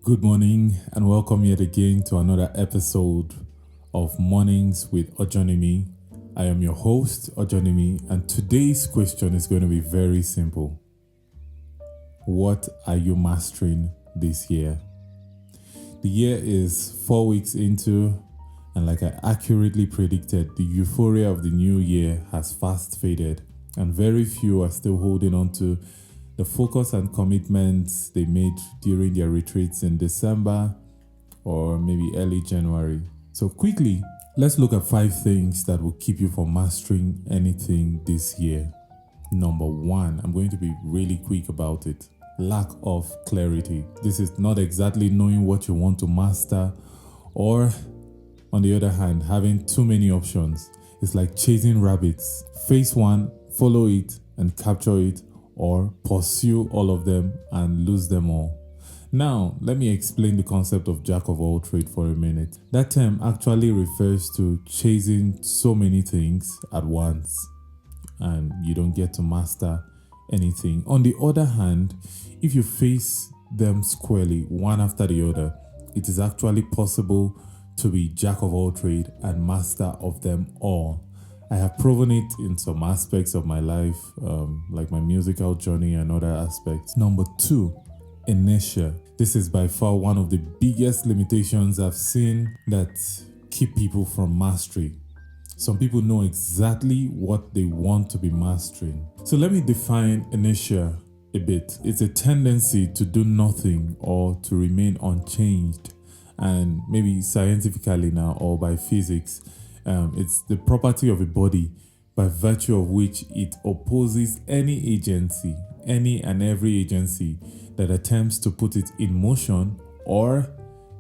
Good morning and welcome yet again to another episode of Mornings with Ojonimi. I am your host, Ojonimi, and today's question is going to be very simple. What are you mastering this year? The year is 4 weeks into, and like I accurately predicted, the euphoria of the new year has fast faded, and very few are still holding on to the focus and commitments they made during their retreats in December or maybe early January. So quickly, let's look at 5 things that will keep you from mastering anything this year. Number 1, I'm going to be really quick about it. Lack of clarity. This is not exactly knowing what you want to master, or on the other hand, having too many options. It's like chasing rabbits. Face one, follow it and capture it, or pursue all of them and lose them all. Now, let me explain the concept of jack of all trades for a minute. That term actually refers to chasing so many things at once and you don't get to master anything. On the other hand, if you face them squarely, one after the other, it is actually possible to be jack of all trades and master of them all. I have proven it in some aspects of my life, like my musical journey and other aspects. Number 2, inertia. This is by far one of the biggest limitations I've seen that keep people from mastery. Some people know exactly what they want to be mastering. So let me define inertia a bit. It's a tendency to do nothing or to remain unchanged. And maybe scientifically now or by physics, it's the property of a body by virtue of which it opposes any agency, any and every agency that attempts to put it in motion, or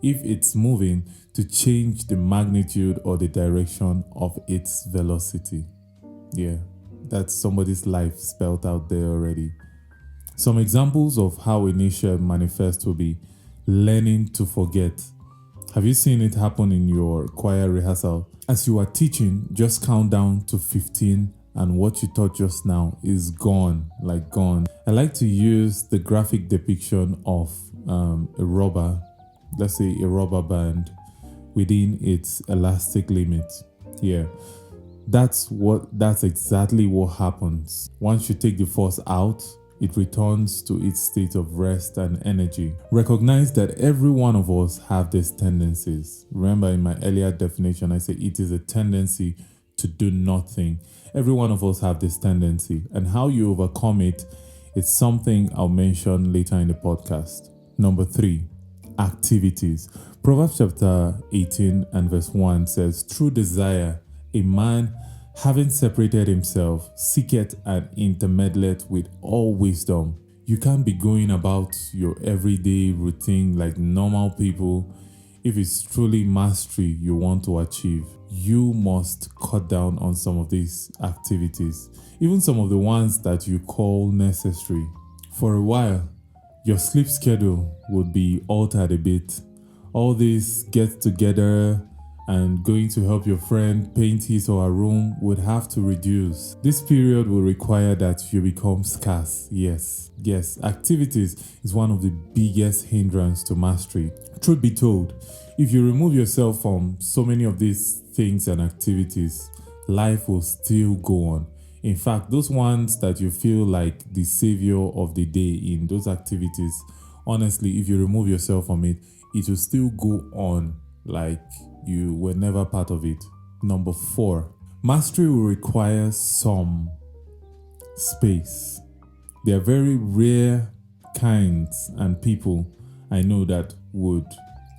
if it's moving, to change the magnitude or the direction of its velocity. Yeah, that's somebody's life spelled out there already. Some examples of how inertia manifests will be learning to forget. Have you seen it happen in your choir rehearsal? As you are teaching, just count down to 15 and what you taught just now is gone, like gone. I like to use the graphic depiction of a rubber, let's say a rubber band within its elastic limit. Yeah, that's exactly what happens. Once you take the force out, it returns to its state of rest and energy. Recognize that every one of us have these tendencies. Remember in my earlier definition, I said it is a tendency to do nothing. Every one of us have this tendency, and how you overcome it is something I'll mention later in the podcast. Number 3, activities. Proverbs chapter 18 and verse 1 says, "Through desire, a man having separated himself, seeketh and intermeddleth with all wisdom." You can't be going about your everyday routine like normal people. If it's truly mastery you want to achieve, you must cut down on some of these activities, even some of the ones that you call necessary. For a while, your sleep schedule would be altered a bit. All this get together and going to help your friend paint his or her room would have to reduce. This period will require that you become scarce. Yes, activities is one of the biggest hindrance to mastery. Truth be told, if you remove yourself from so many of these things and activities, life will still go on. In fact, those ones that you feel like the savior of the day in those activities, honestly, if you remove yourself from it, it will still go on like you were never part of it. Number 4, mastery will require some space. There are very rare kinds and people I know that would,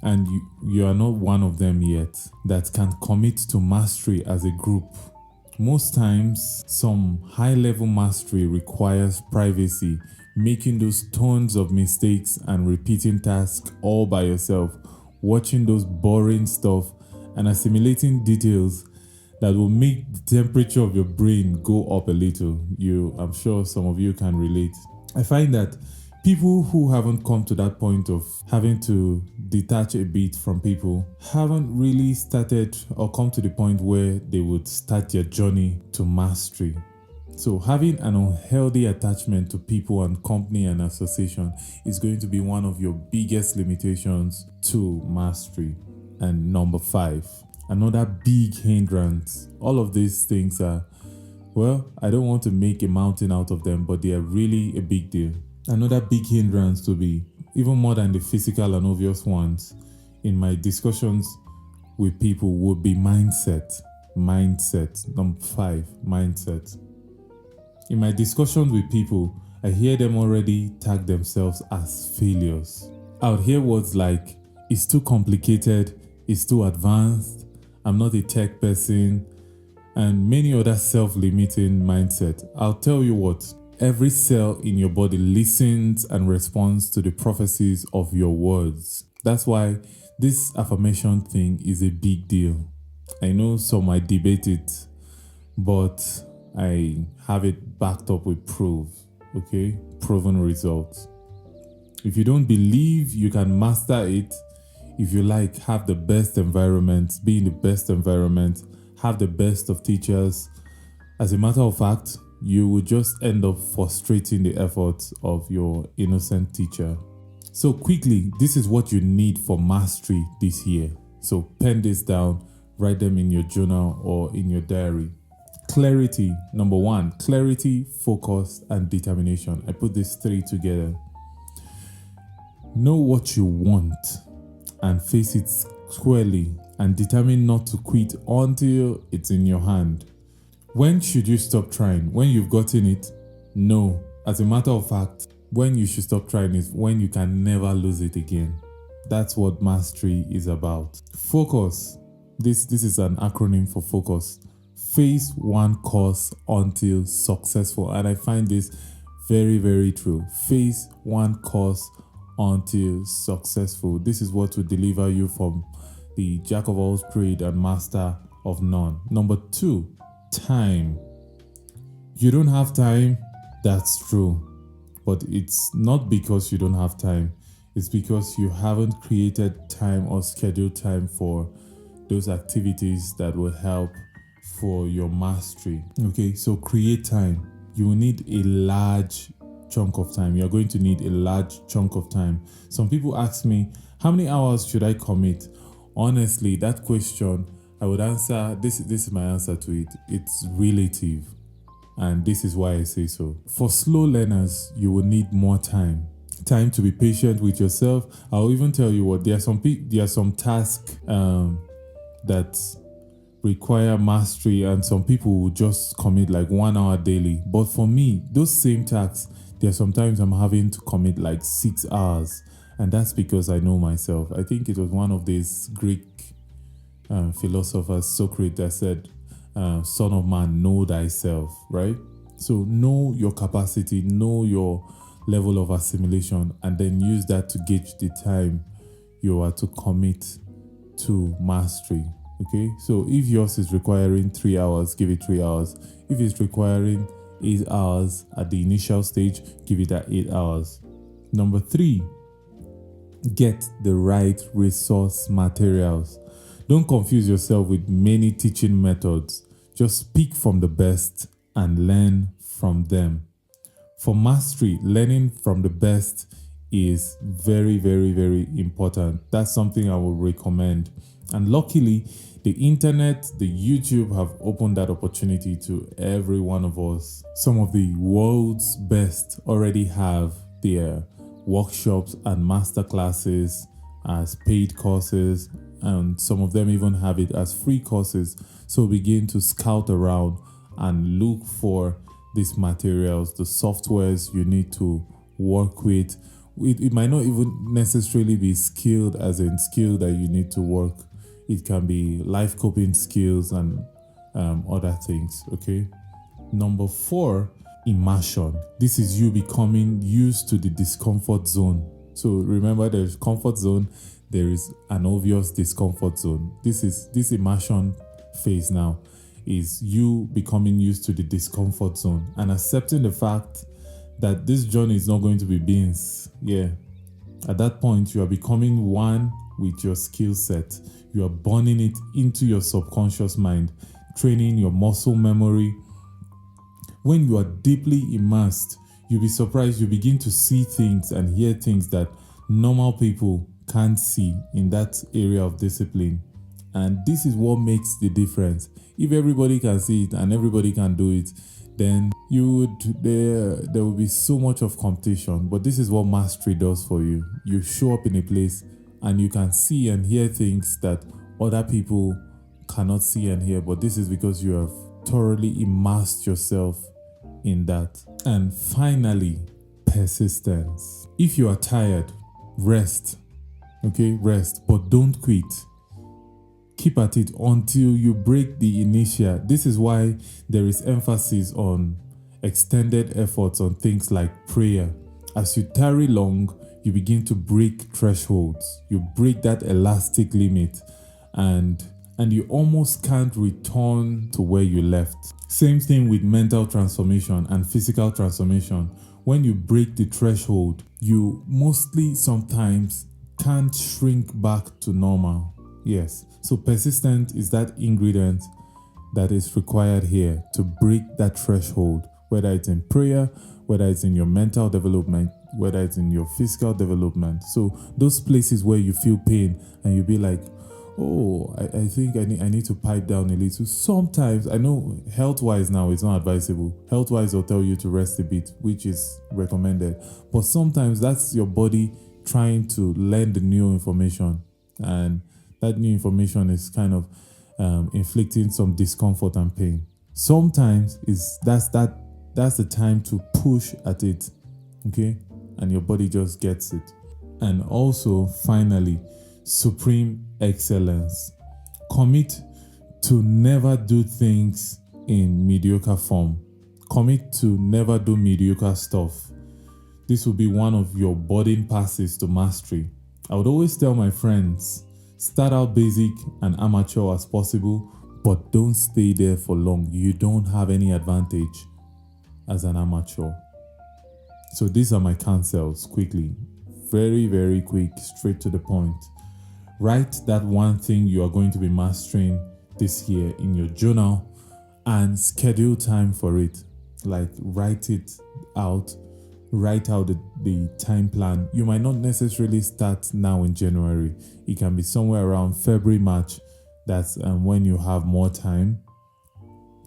and you are not one of them yet, that can commit to mastery as a group. Most times, some high-level mastery requires privacy, making those tons of mistakes and repeating tasks all by yourself, watching those boring stuff and assimilating details that will make the temperature of your brain go up a little. I'm sure some of you can relate. I find that People who haven't come to that point of having to detach a bit from people haven't really started or come to the point where they would start their journey to mastery. So having an unhealthy attachment to people and company and association is going to be one of your biggest limitations to mastery. And number 5, another big hindrance. All of these things are, well, I don't want to make a mountain out of them, but they are really a big deal. Another big hindrance to be, even more than the physical and obvious ones, in my discussions with people would be mindset. Mindset. Number 5, mindset. In my discussions with people, I hear them already tag themselves as failures. I would hear words like, it's too complicated, it's too advanced, I'm not a tech person, and many other self-limiting mindset. I'll tell you what, every cell in your body listens and responds to the prophecies of your words. That's why this affirmation thing is a big deal. I know some might debate it, but I have it backed up with proof, okay? Proven results. If you don't believe you can master it, if you like, have the best environment, be in the best environment, have the best of teachers, as a matter of fact, you will just end up frustrating the efforts of your innocent teacher. So quickly, this is what you need for mastery this year. So pen this down, write them in your journal or in your diary. Clarity, number 1, clarity, focus, and determination. I put these 3 together. Know what you want and face it squarely, and determine not to quit until it's in your hand. When should you stop trying? When you've gotten it? No. As a matter of fact, when you should stop trying is when you can never lose it again. That's what mastery is about. Focus. This is an acronym for focus. Face one course until successful. And I find this very, very true. Face one course until successful. This is what will deliver you from the jack of all trades and master of none. Number 2, time. You don't have time, that's true. But it's not because you don't have time. It's because you haven't created time or scheduled time for those activities that will help for your mastery. Okay, so create time. You will need a large chunk of time. You're going to need a large chunk of time. Some people ask me, how many hours should I commit? Honestly, that question, I would answer, this is my answer to it. It's relative. And this is why I say so. For slow learners, you will need more time. Time to be patient with yourself. I'll even tell you what, there are some tasks that require mastery, and some people will just commit like 1 hour daily. But for me, those same tasks, there are sometimes I'm having to commit like 6 hours. And that's because I know myself. I think it was one of these Greek philosophers, Socrates, that said, son of man, know thyself, right? So know your capacity, know your level of assimilation, and then use that to gauge the time you are to commit to mastery. Okay, so if yours is requiring 3 hours, give it 3 hours. If it's requiring 8 hours at the initial stage, give it at 8 hours. Number 3, get the right resource materials. Don't confuse yourself with many teaching methods. Just pick from the best and learn from them. For mastery, learning from the best is very, very, very important. That's something I would recommend. And luckily, the internet, the YouTube have opened that opportunity to every one of us. Some of the world's best already have their workshops and masterclasses as paid courses, and some of them even have it as free courses. So begin to scout around and look for these materials, the softwares you need to work with. It might not even necessarily be skilled as in skill that you need to work. It can be life coping skills and other things, okay? Number 4, immersion. This is you becoming used to the discomfort zone. So remember, there's comfort zone, there is an obvious discomfort zone. This immersion phase now is you becoming used to the discomfort zone and accepting the fact that this journey is not going to be beans. Yeah. At that point, you are becoming one with your skill set. You are burning it into your subconscious mind, training your muscle memory. When you are deeply immersed, you'll be surprised you begin to see things and hear things that normal people can't see in that area of discipline. And this is what makes the difference. If everybody can see it and everybody can do it, then there will be so much of competition. But this is what mastery does for you. You show up in a place and you can see and hear things that other people cannot see and hear. But this is because you have thoroughly immersed yourself in that. And finally, persistence. If you are tired, rest. Okay, rest, but don't quit. Keep at it until you break the inertia. This is why there is emphasis on extended efforts on things like prayer. As you tarry long, you begin to break thresholds. You break that elastic limit and you almost can't return to where you left. Same thing with mental transformation and physical transformation. When you break the threshold, you mostly sometimes can't shrink back to normal. Yes. So persistent is that ingredient that is required here to break that threshold, whether it's in prayer, whether it's in your mental development, whether it's in your physical development. So those places where you feel pain and you be like, oh, I think I need to pipe down a little. Sometimes, I know health-wise now it's not advisable. Health-wise they'll tell you to rest a bit, which is recommended. But sometimes that's your body trying to learn the new information, and that new information is kind of inflicting some discomfort and pain. Sometimes that's the time to push at it, okay? And your body just gets it. And also, finally, supreme excellence. Commit to never do things in mediocre form. Commit to never do mediocre stuff. This will be one of your boarding passes to mastery. I would always tell my friends, start out basic and amateur as possible, but don't stay there for long. You don't have any advantage as an amateur. So these are my counsels quickly. Very, very quick, straight to the point. Write that one thing you are going to be mastering this year in your journal and schedule time for it. Like write it out. Write out the time plan. You might not necessarily start now in January. It can be somewhere around February, March. That's when you have more time.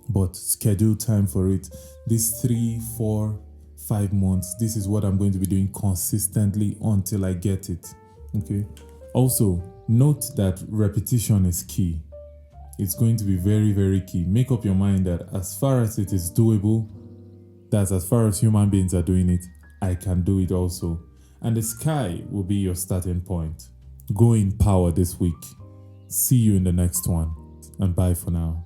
But schedule time for it. These 3, 4, 5 months, this is what I'm going to be doing consistently until I get it. Okay. Also, note that repetition is key. It's going to be very, very key. Make up your mind that as far as it is doable, that's as far as human beings are doing it, I can do it also. And the sky will be your starting point. Go in power this week. See you in the next one. And bye for now.